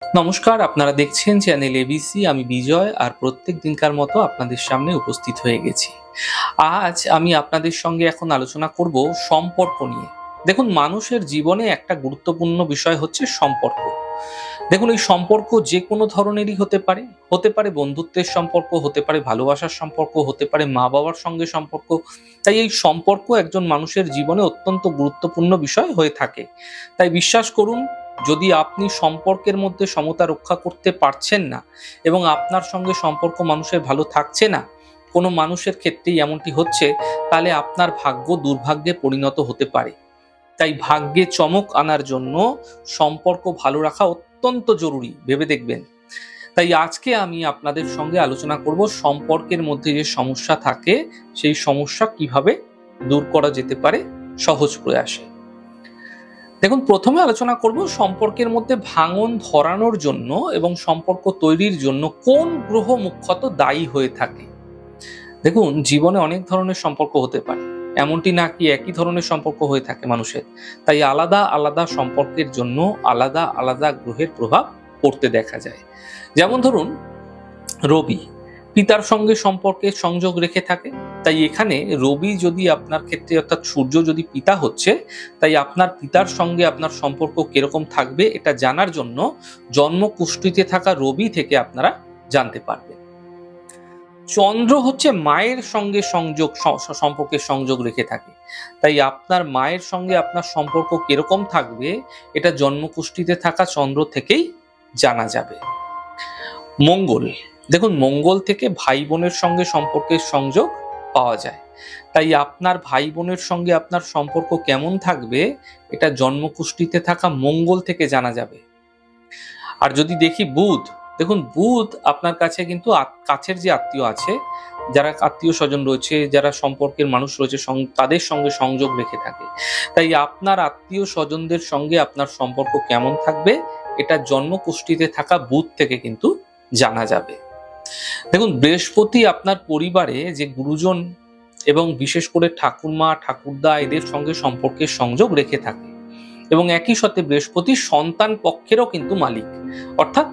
নমস্কার, আপনারা দেখছেন চ্যানেল এবিসি। আমি বিজয়, আর প্রত্যেক দিনকার মতো আপনাদের সামনে উপস্থিত হয়ে গেছি। আজ আমি আপনাদের সঙ্গে এখন আলোচনা করব সম্পর্ক নিয়ে। দেখুন, মানুষের জীবনে একটা গুরুত্বপূর্ণ বিষয় হচ্ছে সম্পর্ক। দেখুন, এই সম্পর্ক যে কোনো ধরনেরই হতে পারে বন্ধুত্বের সম্পর্ক, হতে পারে ভালোবাসার সম্পর্ক, হতে পারে মা বাবার সঙ্গে সম্পর্ক। তাই এই সম্পর্ক একজন মানুষের জীবনে অত্যন্ত গুরুত্বপূর্ণ বিষয় হয়ে থাকে। তাই বিশ্বাস করুন, যদি আপনি সম্পর্কের মধ্যে সমতা রক্ষা করতে পারছেন না এবং আপনার সঙ্গে সম্পর্ক মানুষের ভালো থাকছে না, কোনো মানুষের ক্ষেত্রেই এমনটি হচ্ছে, তাহলে আপনার ভাগ্য দুর্ভাগ্যে পরিণত হতে পারে। তাই ভাগ্যে চমক আনার জন্য সম্পর্ক ভালো রাখা অত্যন্ত জরুরি, ভেবে দেখবেন। তাই আজকে আমি আপনাদের সঙ্গে আলোচনা করব সম্পর্কের মধ্যে যে সমস্যা থাকে সেই সমস্যা কিভাবে দূর করা যেতে পারে সহজ প্রয়াসে। দেখুন, প্রথমে আলোচনা করব সম্পর্কের মধ্যে ভাঙন ধরানোর জন্য এবং সম্পর্ক তৈরির জন্য কোন গ্রহ মুখ্যত দায়ী হয়ে থাকে। দেখুন, জীবনে অনেক ধরনের সম্পর্ক হতে পারে, এমনটি না কি একই ধরনের সম্পর্ক হয়ে থাকে মানুষের। তাই আলাদা আলাদা সম্পর্কের জন্য আলাদা আলাদা গ্রহের প্রভাব পড়তে দেখা যায়। যেমন ধরুন, রবি পিতার সঙ্গে সম্পর্কের সংযোগ রেখে থাকে। তাই এখানে রবি যদি আপনার ক্ষেত্রে, অর্থাৎ সূর্য যদি পিতা হচ্ছে, তাই আপনার পিতার সঙ্গে আপনার সম্পর্ক কিরকম থাকবে এটা জানার জন্য জন্ম কুষ্ঠিতে থাকা রবি থেকে আপনারা জানতে পারবেন। চন্দ্র হচ্ছে মায়ের সঙ্গে সম্পর্কের সংযোগ রেখে থাকে। তাই আপনার মায়ের সঙ্গে আপনার সম্পর্ক কিরকম থাকবে এটা জন্মকুষ্ঠিতে থাকা চন্দ্র থেকেই জানা যাবে। মঙ্গল, দেখুন, মঙ্গল থেকে ভাই বোনের সঙ্গে সম্পর্কের সংযোগ পাওয়া যায়। তাই আপনার ভাই বোনের সঙ্গে আপনার সম্পর্ক কেমন থাকবে এটা জন্মকুষ্ঠিতে থাকা মঙ্গল থেকে জানা যাবে। আর যদি দেখি বুধ, দেখুন, বুধ আপনার কাছে কিন্তু কাছের যে আত্মীয় আছে, যারা আত্মীয় স্বজন রয়েছে, যারা সম্পর্কের মানুষ রয়েছে, তাদের সঙ্গে সংযোগ রেখে থাকে। তাই আপনার আত্মীয় স্বজনদের সঙ্গে আপনার সম্পর্ক কেমন থাকবে এটা জন্মকুষ্ঠিতে থাকা বুধ থেকে কিন্তু জানা যাবে। দেখুন, বৃহস্পতি আপনার পরিবারে যে গুরুজন এবং বিশেষ করে ঠাকুরমা ঠাকুরদা এদের সঙ্গে সম্পর্কের সংযোগ রেখে থাকে। এবং একই সাথে বৃহস্পতি সন্তান পক্ষেরও কিন্তু মালিক, অর্থাৎ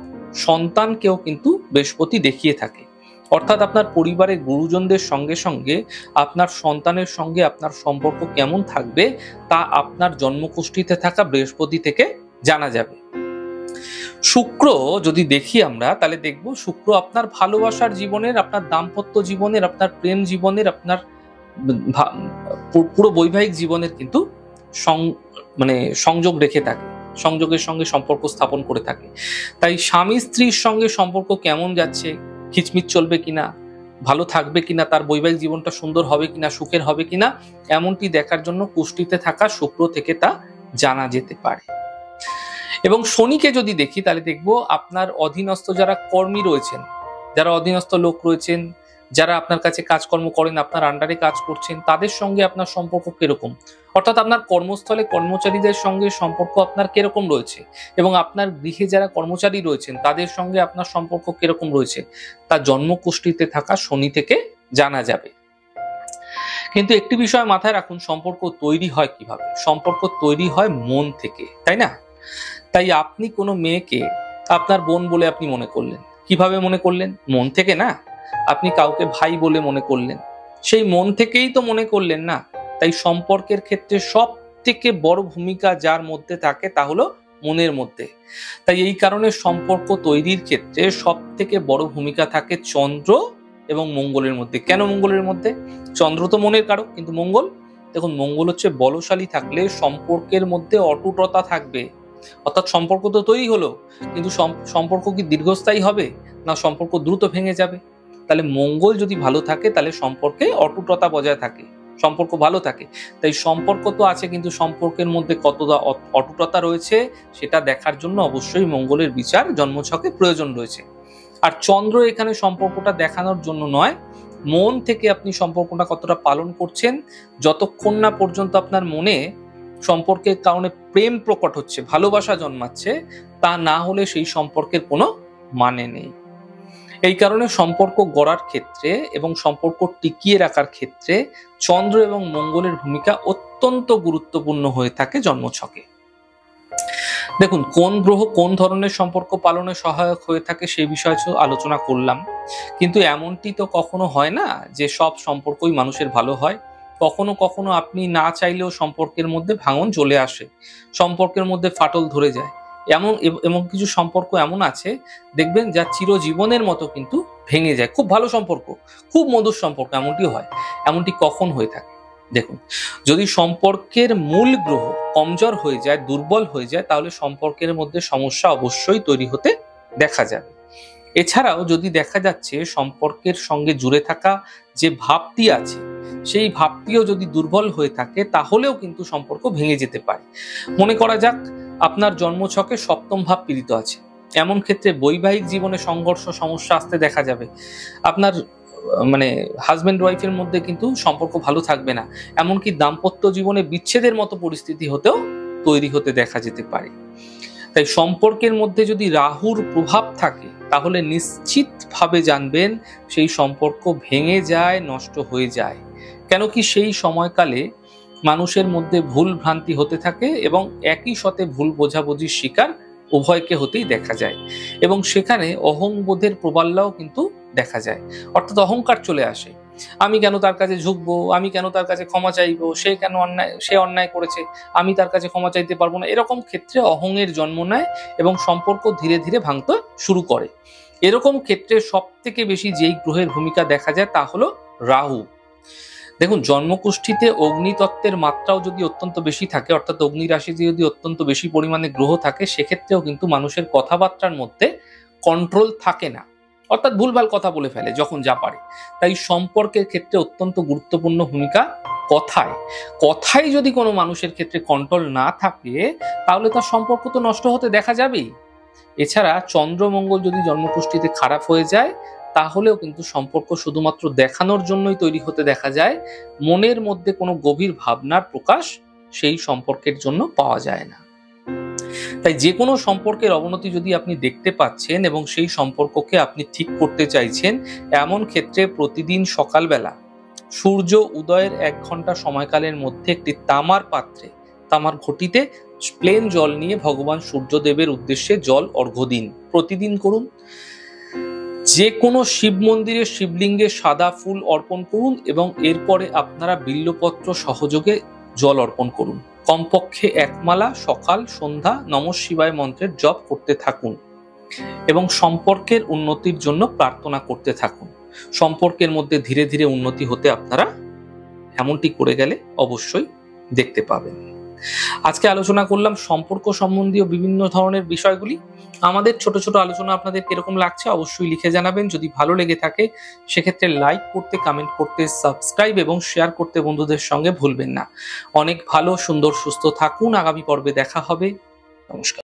সন্তানকেও কিন্তু বৃহস্পতি দেখিয়ে থাকে। অর্থাৎ আপনার পরিবারের গুরুজনদের সঙ্গে সঙ্গে আপনার সন্তানের সঙ্গে আপনার সম্পর্ক কেমন থাকবে তা আপনার জন্মকুষ্ঠিতে থাকা বৃহস্পতি থেকে জানা যাবে। শুক্র যদি দেখি আমরা, তাহলে দেখব শুক্র আপনার ভালোবাসার জীবনের, আপনার দাম্পত্য জীবনের, আপনার প্রেম জীবনের, আপনার পুরো বৈবাহিক জীবনের কিন্তু সংযোগ রেখে থাকে, সংযোগের সঙ্গে সম্পর্ক স্থাপন করে থাকে। তাই স্বামী স্ত্রীর সঙ্গে সম্পর্ক কেমন যাচ্ছে, খিচমিচ চলবে কিনা, ভালো থাকবে কিনা, তার বৈবাহিক জীবনটা সুন্দর হবে কিনা, সুখের হবে কিনা, এমনটি দেখার জন্য কুষ্ঠিতে থাকা শুক্র থেকে তা জানা যেতে পারে। এবং শনিকে যদি দেখি, তাহলে দেখবো আপনার অধীনস্থ যারা কর্মী রয়েছেন, যারা অধীনস্থ লোক রয়েছেন, যারা আপনার কাছে কাজকর্ম করেন, আপনার আন্ডারে কাজ করছেন, তাদের সঙ্গে আপনার সম্পর্ক কিরকম, অর্থাৎ আপনার কর্মস্থলে কর্মচারীদের সঙ্গে সম্পর্ক আপনার কিরকম রয়েছে, এবং আপনার গৃহে যারা কর্মচারী রয়েছেন তাদের সঙ্গে আপনার সম্পর্ক কিরকম রয়েছে, তা জন্মকুষ্ঠিতে থাকা শনি থেকে জানা যাবে। কিন্তু একটি বিষয় মাথায় রাখুন, সম্পর্ক তৈরি হয় কিভাবে? সম্পর্ক তৈরি হয় মন থেকে, তাই না? তাই আপনি কোনো মেয়েকে আপনার বোন বলে আপনি মনে করলেন, কিভাবে মনে করলেন? মন থেকে না? আপনি কাউকে ভাই বলে মনে করলেন, সেই মন থেকেই তো মনে করলেন না? তাই সম্পর্কের ক্ষেত্রে সব থেকে বড় ভূমিকা যার মধ্যে থাকে তা হলো মনের মধ্যে। তাই এই কারণে সম্পর্ক তৈরির ক্ষেত্রে সব থেকে বড় ভূমিকা থাকে চন্দ্র এবং মঙ্গলের মধ্যে। কেন মঙ্গলের মধ্যে? চন্দ্র তো মনের কারক, কিন্তু মঙ্গল, দেখুন, মঙ্গল হচ্ছে বলশালী থাকলে সম্পর্কের মধ্যে অটুটতা থাকবে। অর্থাৎ সম্পর্ক তো তৈরি হলো, কিন্তু সম্পর্ক কি দীর্ঘস্থায়ী হবে, না সম্পর্ক দ্রুত ভেঙে যাবে? তাহলে মঙ্গল যদি ভালো থাকে তাহলে সম্পর্কে অটুটতা বজায় থাকে, সম্পর্ক ভালো থাকে। তাই সম্পর্ক তো আছে, কিন্তু সম্পর্কের মধ্যে কতটা অটুটতা রয়েছে সেটা দেখার জন্য অবশ্যই মঙ্গলের বিচার জন্মছকে প্রয়োজন রয়েছে। আর চন্দ্র এখানে সম্পর্কটা দেখানোর জন্য নয়, মন থেকে আপনি সম্পর্কটা কতটা পালন করছেন, যতক্ষণ না পর্যন্ত আপনার মনে সম্পর্কের কারণে প্রেম প্রকট হচ্ছে, ভালোবাসা জন্মাচ্ছে, তা না হলে সেই সম্পর্কের কোনো মানে নেই। এই কারণে সম্পর্ক গড়ার ক্ষেত্রে এবং সম্পর্ক টিকিয়ে রাখার ক্ষেত্রে চন্দ্র এবং মঙ্গলের ভূমিকা অত্যন্ত গুরুত্বপূর্ণ হয়ে থাকে জন্মছকে। দেখুন, কোন গ্রহ কোন ধরনের সম্পর্ক পালনে সহায়ক হয়ে থাকে সেই বিষয়ে আলোচনা করলাম, কিন্তু এমনটি তো কখনো হয় না যে সব সম্পর্কই মানুষের ভালো হয়। কখনো কখনো আপনি না চাইলেও সম্পর্কের মধ্যে ভাঙন চলে আসে, সম্পর্কের মধ্যে ফাটল ধরে যায়। এমন কিছু সম্পর্ক এমন আছে, দেখবেন যা চিরজীবনের মতো কিন্তু ভেঙে যায়। খুব ভালো সম্পর্ক, খুব মধুর সম্পর্ক, এমনটি হয়। এমনটি কখন হয়ে থাকে? দেখুন, যদি সম্পর্কের মূল গ্রহ কমজোর হয়ে যায়, দুর্বল হয়ে যায়, তাহলে সম্পর্কের মধ্যে সমস্যা অবশ্যই তৈরি হতে দেখা যাবে। এছাড়াও যদি দেখা যাচ্ছে সম্পর্কের সঙ্গে জুড়ে থাকা যে ভাবটি আছে, সেই ভাবটিও যদি দুর্বল হয়ে থাকে, তাহলেও কিন্তু সম্পর্ক ভেঙে যেতে পারে। মনে করা যাক আপনার জন্মছকে সপ্তম ভাব পীড়িত আছে, এমন ক্ষেত্রে বৈবাহিক জীবনে সংঘর্ষ, সমস্যা আসতে দেখা যাবে। আপনার মানে হাজবেন্ড ওয়াইফের মধ্যে কিন্তু সম্পর্ক ভালো থাকবে না, এমনকি দাম্পত্য জীবনে বিচ্ছেদের মতো পরিস্থিতি হতেও তৈরি হতে দেখা যেতে পারে। তাই সম্পর্কের মধ্যে যদি রাহুর প্রভাব থাকে, তাহলে নিশ্চিতভাবে জানবেন সেই সম্পর্ক ভেঙে যায়, নষ্ট হয়ে যায়। কেন কি সেই সময়কালে মানুষের মধ্যে ভুল ভ্রান্তি হতে থাকে এবং একই সাথে ভুল বোঝাবুঝির শিকার উভয়কে হতেই দেখা যায়, এবং সেখানে অহংবোধের প্রবল্যও কিন্তু দেখা যায়। অর্থাৎ অহংকার চলে আসে, আমি কেন তার কাছে ঝুঁকবো, আমি কেন তার কাছে ক্ষমা চাইবো, সে অন্যায় করেছে, আমি তার কাছে ক্ষমা চাইতে পারবো না। এরকম ক্ষেত্রে অহংয়ের জন্ম নেয় এবং সম্পর্ক ধীরে ধীরে ভাঙতে শুরু করে। এরকম ক্ষেত্রে সব থেকে বেশি যেই গ্রহের ভূমিকা দেখা যায় তা হলো রাহু। দেখুন, জন্মকুষ্ঠিতে অগ্নিতত্ত্বের মাত্রাও যদি অত্যন্ত বেশি থাকে, অর্থাৎ অগ্নি রাশিতে যদি অত্যন্ত বেশি পরিমাণে গ্রহ থাকে, সেক্ষেত্রেও কিন্তু মানুষের কথাবার্তার মধ্যে কন্ট্রোল থাকে না, অর্থাৎ ভুলভাল কথা বলে ফেলে যখন যা পারে। তাই সম্পর্কের ক্ষেত্রে অত্যন্ত গুরুত্বপূর্ণ ভূমিকা কথায় যদি কোনো মানুষের ক্ষেত্রে কন্ট্রোল না থাকে, তাহলে তার সম্পর্ক তো নষ্ট হতে দেখা যাবেই। এছাড়া চন্দ্রমঙ্গল যদি জন্মকুষ্ঠিতে খারাপ হয়ে যায়, তাহলেও কিন্তু সম্পর্ক শুধুমাত্র দেখানোর জন্যই তৈরি হতে দেখা যায়, মনের মধ্যে কোনো গভীর ভাবনার প্রকাশ সেই সম্পর্কের জন্য পাওয়া যায় না। তাই যে কোনো সম্পর্কের অবনতি যদি আপনি দেখতে পাচ্ছেন এবং সেই সম্পর্ককে আপনি ঠিক করতে চাইছেন, এমন ক্ষেত্রে প্রতিদিন সকালবেলা সূর্য উদয়ের 1 ঘন্টা সময়কালের মধ্যে একটি তামার পাত্রে, তামার ঘটিতে প্লেন জল নিয়ে ভগবান সূর্যদেবের উদ্দেশ্যে জল অর্ঘ্য দিন। প্রতিদিন করুন। যে কোনো শিব মন্দিরে শিবলিঙ্গে সাদা ফুল অর্পণ করুন এবং এরপরে আপনারা বিল্লপত্র সহযোগে জল অর্পণ করুন। কমপক্ষে 1 মালা সকাল সন্ধ্যা নমঃ শিবায় মন্ত্রের জপ করতে থাকুন এবং সম্পর্কের উন্নতির জন্য প্রার্থনা করতে থাকুন। সম্পর্কের মধ্যে ধীরে ধীরে উন্নতি হতে আপনারা এমনটি করে গেলে অবশ্যই দেখতে পাবেন। আজকে আলোচনা করলাম সম্পর্ক সম্বন্ধীয় বিভিন্ন ধরনের বিষয়গুলি। আমাদের ছোট ছোট আলোচনা আপনাদের কিরকম লাগছে অবশ্যই লিখে জানাবেন। যদি ভালো লেগে থাকে সেক্ষেত্রে লাইক করতে, কমেন্ট করতে, সাবস্ক্রাইব এবং শেয়ার করতে বন্ধুদের সঙ্গে ভুলবেন না। অনেক ভালো, সুন্দর, সুস্থ থাকুন। আগামী পর্বে দেখা হবে। নমস্কার।